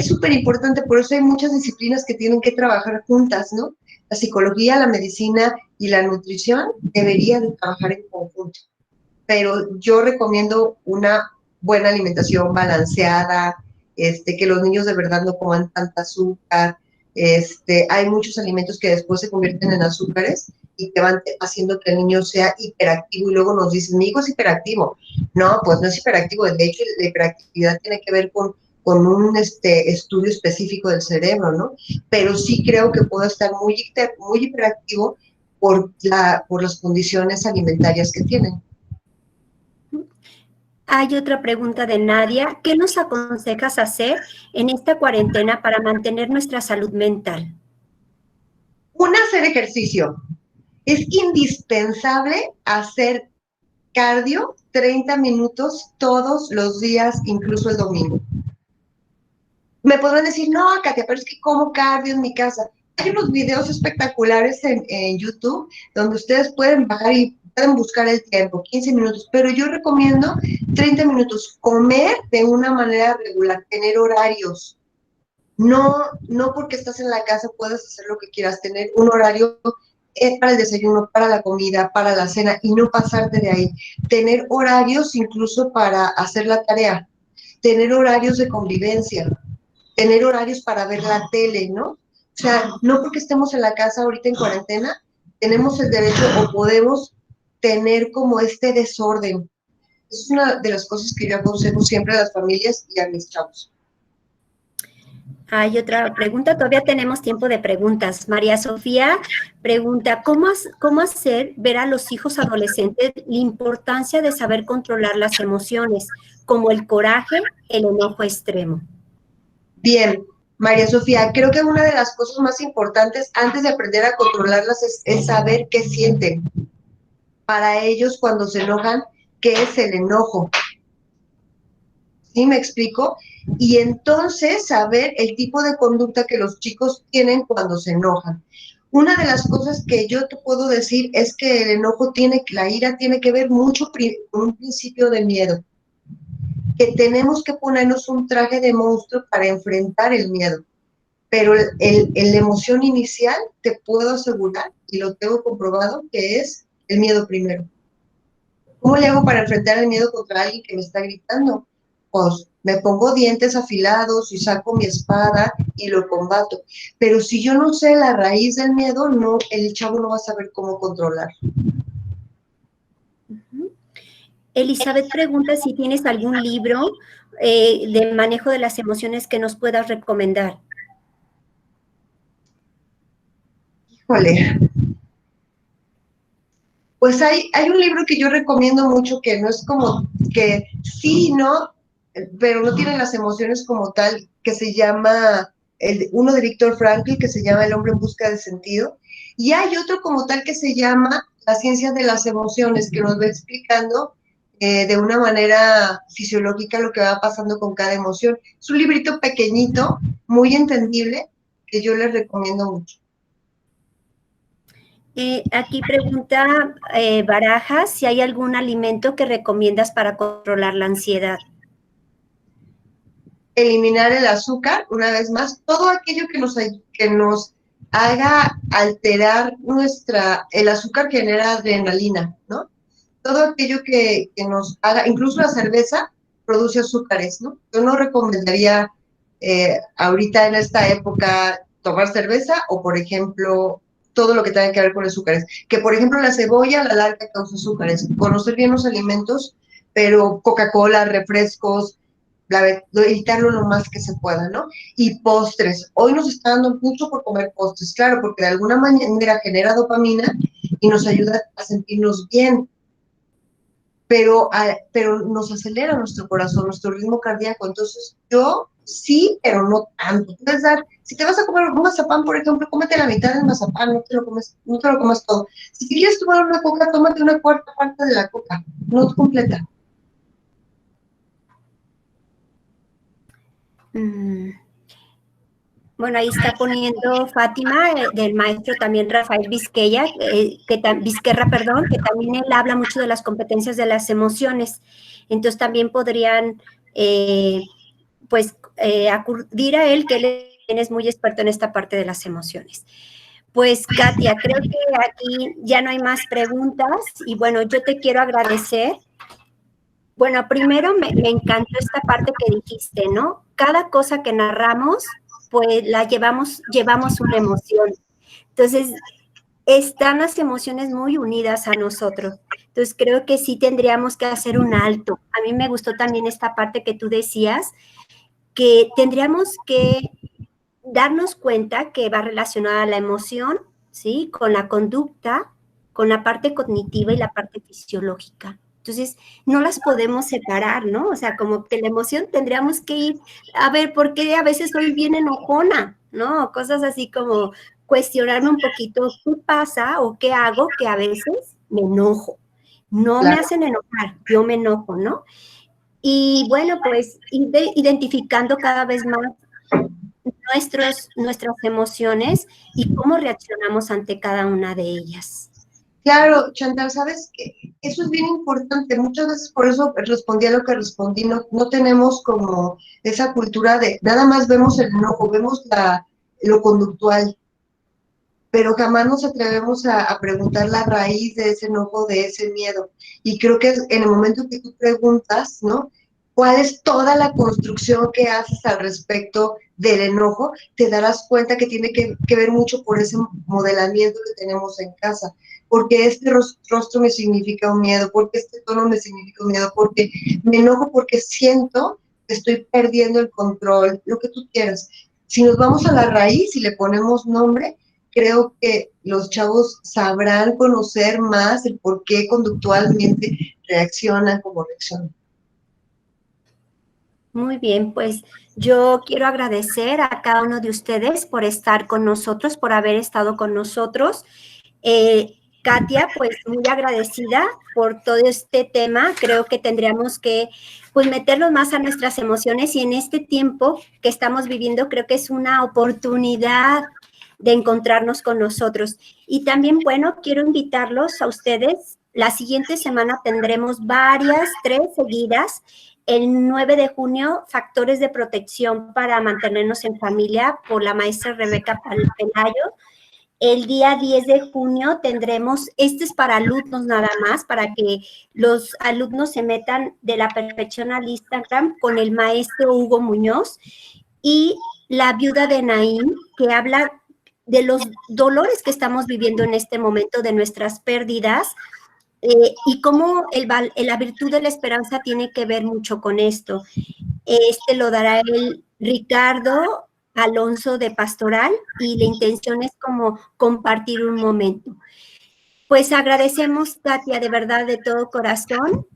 súper importante, por eso hay muchas disciplinas que tienen que trabajar juntas, ¿no? La psicología, la medicina y la nutrición debería de trabajar en conjunto. Pero yo recomiendo una buena alimentación balanceada, que los niños de verdad no coman tanta azúcar. Hay muchos alimentos que después se convierten en azúcares y que van haciendo que el niño sea hiperactivo y luego nos dicen, mi hijo es hiperactivo. No, pues no es hiperactivo. De hecho, la hiperactividad tiene que ver con un estudio específico del cerebro, ¿no? Pero sí creo que puedo estar muy hiperactivo por las condiciones alimentarias que tienen. Hay otra pregunta de Nadia. ¿Qué nos aconsejas hacer en esta cuarentena para mantener nuestra salud mental? Hacer ejercicio. Es indispensable hacer cardio 30 minutos todos los días, incluso el domingo. Me podrán decir, no, Katia, pero es que como cardio en mi casa. Hay unos videos espectaculares en YouTube donde ustedes pueden bajar y pueden buscar el tiempo, 15 minutos, pero yo recomiendo 30 minutos. Comer de una manera regular, tener horarios. No porque estás en la casa puedes hacer lo que quieras, tener un horario para el desayuno, para la comida, para la cena y no pasarte de ahí. Tener horarios incluso para hacer la tarea, tener horarios de convivencia, tener horarios para ver la tele, ¿no? O sea, no porque estemos en la casa ahorita en cuarentena, tenemos el derecho o podemos tener como este desorden. Es una de las cosas que yo aconsejo siempre a las familias y a mis chavos. Hay otra pregunta, todavía tenemos tiempo de preguntas. María Sofía pregunta, ¿cómo hacer ver a los hijos adolescentes la importancia de saber controlar las emociones, como el coraje, el enojo extremo? Bien, María Sofía, creo que una de las cosas más importantes antes de aprender a controlarlas es saber qué sienten. Para ellos, cuando se enojan, ¿qué es el enojo? ¿Sí me explico? Y entonces saber el tipo de conducta que los chicos tienen cuando se enojan. Una de las cosas que yo te puedo decir es que el enojo la ira tiene que ver mucho con un principio de miedo, que tenemos que ponernos un traje de monstruo para enfrentar el miedo. Pero la emoción inicial te puedo asegurar, y lo tengo comprobado, que es el miedo primero. ¿Cómo le hago para enfrentar el miedo contra alguien que me está gritando? Pues me pongo dientes afilados y saco mi espada y lo combato. Pero si yo no sé la raíz del miedo, no, el chavo no va a saber cómo controlar. Elizabeth pregunta si tienes algún libro de manejo de las emociones que nos puedas recomendar. Híjole. Pues hay un libro que yo recomiendo mucho que no es como que sí, ¿no? Pero no tiene las emociones como tal, que se llama, uno de Víctor Frankl, que se llama El hombre en busca de sentido. Y hay otro como tal que se llama La ciencia de las emociones, que nos va explicando de una manera fisiológica lo que va pasando con cada emoción. Es un librito pequeñito, muy entendible, que yo les recomiendo mucho. Aquí pregunta Barajas si hay algún alimento que recomiendas para controlar la ansiedad. Eliminar el azúcar, una vez más, todo aquello que nos haga alterar el azúcar genera adrenalina, ¿no? Todo aquello que nos haga, incluso la cerveza produce azúcares, ¿no? Yo no recomendaría ahorita en esta época tomar cerveza o, por ejemplo, todo lo que tenga que ver con azúcares. Que, por ejemplo, la cebolla a la larga causa azúcares. Conocer bien los alimentos, pero Coca-Cola, refrescos, evitarlo lo más que se pueda, ¿no? Y postres. Hoy nos está dando mucho por comer postres, claro, porque de alguna manera genera dopamina y nos ayuda a sentirnos bien, pero nos acelera nuestro corazón, nuestro ritmo cardíaco. Entonces, yo sí, pero no tanto. Puedes dar, si te vas a comer un mazapán, por ejemplo, cómete la mitad del mazapán, no te lo comas todo. Si quieres tomar una coca, tómate una cuarta parte de la coca, no completa. Bueno, ahí está poniendo Fátima, del maestro también Rafael Vizquerra, perdón, que también él habla mucho de las competencias de las emociones. Entonces también podrían, acudir a él, que él es muy experto en esta parte de las emociones. Pues Katia, creo que aquí ya no hay más preguntas y bueno, yo te quiero agradecer. Bueno, primero me encantó esta parte que dijiste, ¿no? Cada cosa que narramos, pues la llevamos una emoción. Entonces, están las emociones muy unidas a nosotros. Entonces, creo que sí tendríamos que hacer un alto. A mí me gustó también esta parte que tú decías, que tendríamos que darnos cuenta que va relacionada la emoción, ¿sí? Con la conducta, con la parte cognitiva y la parte fisiológica. Entonces, no las podemos separar, ¿no? O sea, como que la emoción tendríamos que ir a ver por qué a veces soy bien enojona, ¿no? Cosas así como cuestionarme un poquito qué pasa o qué hago que a veces me enojo. No me Claro. hacen enojar, yo me enojo, ¿no? Y bueno, pues identificando cada vez más nuestras emociones y cómo reaccionamos ante cada una de ellas. Claro, Chantal, sabes que eso es bien importante. Muchas veces por eso respondí a lo que respondí. No, no tenemos como esa cultura de nada más vemos el enojo, vemos lo conductual, pero jamás nos atrevemos a preguntar la raíz de ese enojo, de ese miedo. Y creo que en el momento que tú preguntas, ¿no? ¿Cuál es toda la construcción que haces al respecto del enojo? Te darás cuenta que tiene que ver mucho por ese modelamiento que tenemos en casa. Porque este rostro me significa un miedo, porque este tono me significa un miedo, porque me enojo porque siento que estoy perdiendo el control, lo que tú quieras. Si nos vamos a la raíz y le ponemos nombre, creo que los chavos sabrán conocer más el por qué conductualmente reaccionan como reaccionan. Muy bien, pues yo quiero agradecer a cada uno de ustedes por estar con nosotros, por haber estado con nosotros. Katia, pues muy agradecida por todo este tema. Creo que tendríamos que pues meternos más a nuestras emociones y en este tiempo que estamos viviendo creo que es una oportunidad de encontrarnos con nosotros. Y también, bueno, quiero invitarlos a ustedes. La siguiente semana tendremos tres seguidas. El 9 de junio, factores de protección para mantenernos en familia por la maestra Rebeca Pelayo. El día 10 de junio tendremos, este es para alumnos nada más, para que los alumnos se metan de la perfección al Instagram con el maestro Hugo Muñoz y la viuda de Naín, que habla de los dolores que estamos viviendo en este momento, de nuestras pérdidas, y cómo la virtud de la esperanza tiene que ver mucho con esto. Este lo dará el Ricardo Alonso de Pastoral y la intención es como compartir un momento. Pues agradecemos, Katia, de verdad, de todo corazón,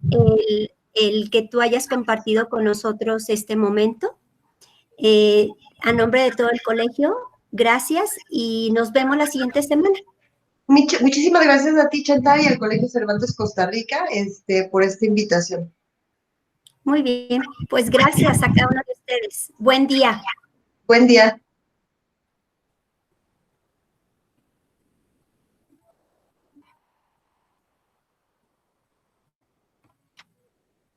el que tú hayas compartido con nosotros este momento. A nombre de todo el colegio, gracias y nos vemos la siguiente semana. Muchísimas gracias a ti, Chantal, y al Colegio Cervantes Costa Rica, por esta invitación. Muy bien, pues gracias a cada uno de ustedes. Buen día. Buen día.